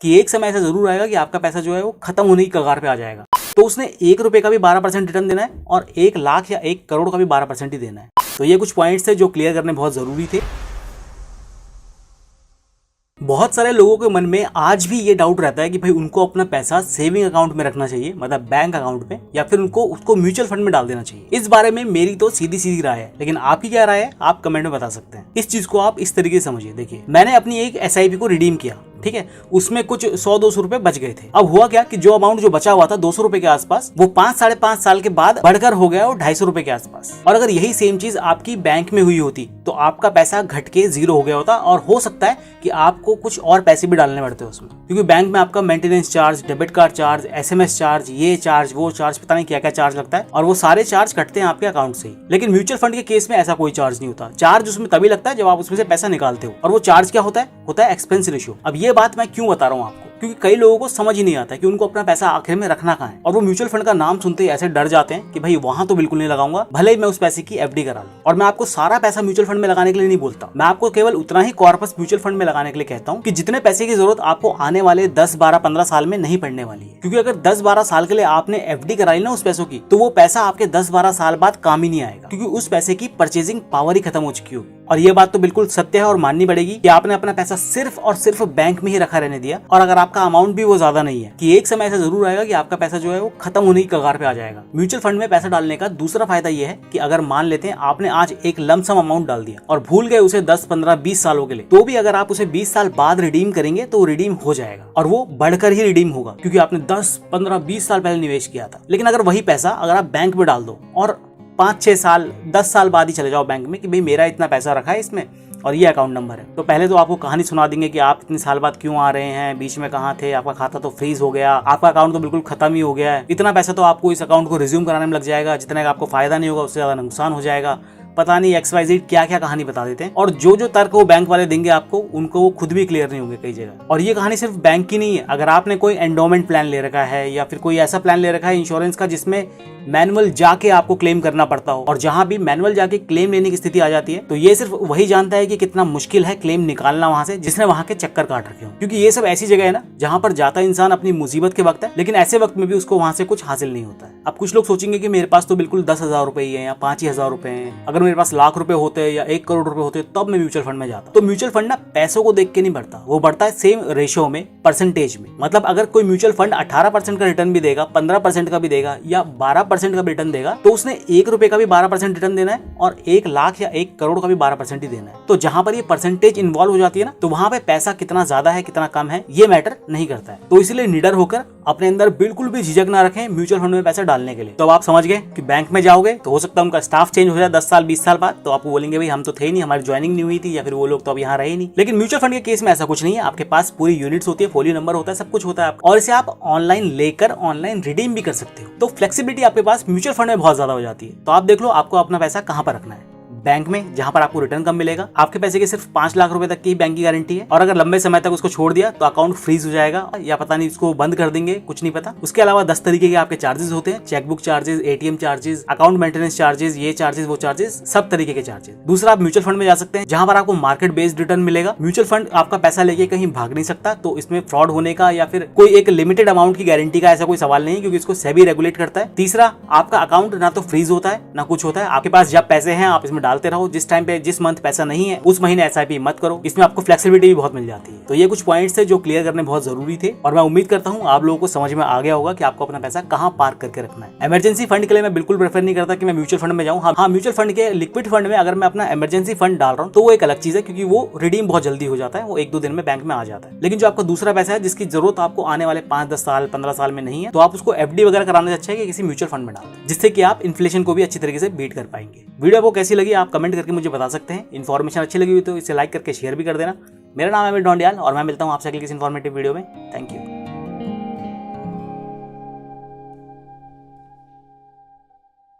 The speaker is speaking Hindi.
कि एक समय ऐसा जरूर आएगा कि आपका पैसा जो है वो खत्म होने की कगार पे आ जाएगा। तो उसने 1 रुपए का भी 12% रिटर्न देना है और 1 लाख या 1 करोड़ का भी 12% ही देना है। तो ये कुछ पॉइंट्स थे जो क्लियर करने बहुत जरूरी थे। बहुत सारे लोगों के मन में आज भी ये डाउट रहता है कि भाई उनको अपना पैसा सेविंग अकाउंट में रखना चाहिए, मतलब बैंक अकाउंट में, या फिर उनको उसको म्यूचुअल फंड में डाल देना चाहिए। इस बारे में मेरी तो सीधी सीधी राय है, लेकिन आपकी क्या राय है आप कमेंट में बता सकते हैं। इस चीज को आप इस तरीके से समझिए। देखिए, मैंने अपनी एक SIP को रिडीम किया, ठीक है, उसमें कुछ 100-200 रुपए बच गए थे। अब हुआ क्या कि जो अमाउंट जो बचा हुआ था 200 रुपए के आसपास, वो 5-5.5 साल के बाद बढ़कर हो गया और 250 रुपए के आसपास। और अगर यही सेम चीज आपकी बैंक में हुई होती तो आपका पैसा घट के 0 हो गया होता, और हो सकता है कि आपको कुछ और पैसे भी डालने पड़ते उसमें, क्योंकि बैंक में आपका maintenance charge, debit card charge, SMS charge, ये चार्ज वो चार्ज, पता नहीं क्या क्या चार्ज लगता है, और वो सारे चार्ज कटते हैं आपके अकाउंट से ही। लेकिन म्यूचुअल फंड के केस में ऐसा कोई चार्ज नहीं होता। चार्ज उसमें तभी लगता है जब आप उसमें से पैसा निकालते हो, और वो चार्ज क्या होता है एक्सपेंस रेशियो। अब ये बात मैं क्यों बता रहा हूँ आपको, क्योंकि कई लोगों को समझ ही नहीं आता कि उनको अपना पैसा आखिर में रखना कहाँ है, और वो म्यूचुअल फंड का नाम सुनते ही ऐसे डर जाते हैं कि भाई वहां तो बिल्कुल नहीं लगाऊंगा, भले ही मैं उस पैसे की FD करा लूं। और मैं आपको सारा पैसा म्यूचुअल फंड में लगाने के लिए नहीं बोलता, मैं आपको केवल उतना ही कॉर्पस म्यूचुअल फंड में लगाने के लिए कहता हूँ कि जितने पैसे की जरूरत आपको आने वाले 10, 12, 15 साल में नहीं पड़ने वाली है। क्योंकि अगर 10-12 साल के लिए आपने FD कराई ना उस पैसों की, तो वो पैसा आपके 10-12 साल बाद काम ही नहीं आएगा, क्योंकि उस पैसे की परचेजिंग पावर ही खत्म हो चुकी होगी। और ये बात तो बिल्कुल सत्य है और माननी पड़ेगी कि आपने अपना पैसा सिर्फ और सिर्फ बैंक में ही रखा रहने दिया। और अगर आपका अमाउंट भी वो ज्यादा नहीं है, कि एक समय ऐसा जरूर आएगा कि आपका पैसा जो है वो खत्म होने की कगार पे आ जाएगा। म्यूचुअल फंड में पैसा डालने का दूसरा फायदा ये है कि अगर मान लेते हैं आपने आज एक लमसम अमाउंट डाल दिया और भूल गए उसे 10, 15, 20 सालों के लिए, तो भी अगर आप उसे 20 साल बाद रिडीम करेंगे तो रिडीम हो जाएगा, और वो बढ़कर ही रिडीम होगा, क्योंकि आपने 10, 15, 20 साल पहले निवेश किया था। लेकिन अगर वही पैसा अगर आप बैंक में डाल दो और 5-6 साल, 10 साल बाद ही चले जाओ बैंक में कि भाई मेरा इतना पैसा रखा है इसमें और ये अकाउंट नंबर है, तो पहले तो आपको कहानी सुना देंगे कि आप इतने साल बाद क्यों आ रहे हैं, बीच में कहाँ थे, आपका खाता तो फ्रीज हो गया, आपका अकाउंट तो बिल्कुल खत्म ही हो गया है, इतना पैसा तो आपको इस अकाउंट को रिज्यूम कराने में लग जाएगा, जितना का आपको फायदा नहीं होगा उससे ज्यादा नुकसान हो जाएगा, पता नहीं XYZ क्या क्या कहानी बता देते हैं। और जो जो तर्क वो बैंक वाले देंगे आपको, उनको वो खुद भी क्लियर नहीं होंगे कई जगह। और ये कहानी सिर्फ बैंक की नहीं है। अगर आपने कोई एंडोमेंट प्लान ले रखा है या फिर कोई ऐसा प्लान ले रखा है इंश्योरेंस का जिसमें मैनुअल जाके आपको क्लेम करना पड़ता हो, और जहां भी मैनुअल जाके क्लेम लेने की स्थिति आ जाती है, तो ये सिर्फ वही जानता है कि कितना मुश्किल है क्लेम निकालना वहां से, जिसने वहां के चक्कर काट रखे हो। क्योंकि ये सब ऐसी जगह है ना जहां पर जाता इंसान अपनी मुसीबत के वक्त है, लेकिन ऐसे वक्त में भी उसको वहां से कुछ हासिल नहीं होता है। अब कुछ लोग सोचेंगे कि मेरे पास तो बिल्कुल 10,000 रुपए ही है या 5,000 रुपए हैं, अगर मेरे पास लाख रुपए होते या 1 करोड़ रुपए होते तब मैं म्यूचुअल फंड में जाता। तो म्यूचुअल फंड ना पैसों को देख के नहीं बढ़ता, वो बढ़ता है सेम रेशियो में, परसेंटेज में। मतलब अगर कोई म्यूचुअल फंड 18% का रिटर्न भी देगा, 15% का भी देगा या 12% का भी रिटर्न देगा, तो उसने 1 रुपए का भी 12% रिटर्न देना है और 1 लाख या 1 करोड़ का भी 12% ही देना है। तो जहां पर ये परसेंटेज इन्वॉल्व हो जाती है ना, तो वहां पे पैसा कितना ज्यादा है कितना कम है ये मैटर नहीं करता है। तो इसलिए निडर होकर अपने अंदर बिल्कुल भी झिझक ना रखें म्यूचुअल फंड में पैसा डालने के लिए। तो आप समझ गए कि बैंक में जाओगे तो हो सकता है उनका स्टाफ चेंज हो जाए 10 साल 20 साल बाद, तो आपको बोलेंगे भाई हम तो थे ही नहीं, हमारी ज्वाइनिंग नहीं हुई थी, या फिर वो लोग तो अब यहाँ रहे नहीं। लेकिन म्यूचुअल फंड के केस में ऐसा कुछ नहीं है। आपके पास पूरी यूनिट्स होती है, फोलियो नंबर होता है, सब कुछ होता है, और इसे आप ऑनलाइन लेकर ऑनलाइन रिडीम भी कर सकते हो। तो फ्लेक्सिबिलिटी आपके पास म्यूचुअल फंड में बहुत ज्यादा हो जाती है। तो आप देख लो आपको अपना पैसा कहाँ पर रखना है। बैंक में, जहां पर आपको रिटर्न कम मिलेगा, आपके पैसे के सिर्फ 5 लाख रुपए तक की बैंक की गारंटी है, और अगर लंबे समय तक उसको छोड़ दिया तो अकाउंट फ्रीज हो जाएगा, या पता नहीं उसको बंद कर देंगे, कुछ नहीं पता। उसके अलावा 10 तरीके के आपके चार्जेस होते हैं, chequebook charges, ATM charges, account maintenance charges, ये चार्जेस वो चार्जेस, सब तरीके के चार्जेस। दूसरा, आप म्यूचुअल फंड में जा सकते हैं जहां पर आपको मार्केट बेस्ड रिटर्न मिलेगा। म्यूचुअल फंड आपका पैसा लेके कहीं भाग नहीं सकता, तो इसमें फ्रॉड होने का या फिर कोई एक लिमिटेड अमाउंट की गारंटी का ऐसा कोई सवाल नहीं है, क्योंकि इसको सेबी रेगुलेट करता है। तीसरा, आपका अकाउंट ना तो फ्रीज होता है ना कुछ होता है, आपके पास जब पैसे हैं आप इसमें डालते रहो, जिस टाइम जिस मंथ पैसा नहीं है उस महीने SIP मत करो। इसमें आपको फ्लेक्सिबिलिटी भी बहुत मिल जाती है। तो ये कुछ पॉइंट्स थे जो क्लियर करने बहुत जरूरी थे, और मैं उम्मीद करता हूं आप लोगों को समझ में आ गया होगा कि आपको अपना पैसा कहां पार्क करके रखना है। इमरजेंसी फंड के लिए मैं बिल्कुल प्रेफर नहीं करता कि मैं म्यूचुअल फंड में जाऊं। हाँ, म्यूचुअल फंड के लिक्विड फंड में अगर मैं अपना इमरजेंसी फंड डाल रहा हूं तो वो एक अलग चीज है, क्योंकि वो रिडीम बहुत जल्दी हो जाता है, वो 1-2 दिन में बैंक में आ जाता है। लेकिन जो आपका दूसरा पैसा है जिसकी जरूरत आपको आने वाले 5-10 साल 15 साल में नहीं है, तो आप उसको FD वगैरह कराने से अच्छा है कि किसी म्यूचुअल फंड में डाल, जिससे कि आप इन्फ्लेशन को भी अच्छी तरीके से बीट कर पाएंगे। वीडियो आपको कैसी लगी आप कमेंट करके मुझे बता सकते हैं। इन्फॉर्मेशन अच्छी लगी हुई तो इसे लाइक करके शेयर भी कर देना। मेरा नाम है अमित डोंडियाल और मैं मिलता हूँ आपसे अगली किसी इन्फॉर्मेटिव वीडियो में। Thank you.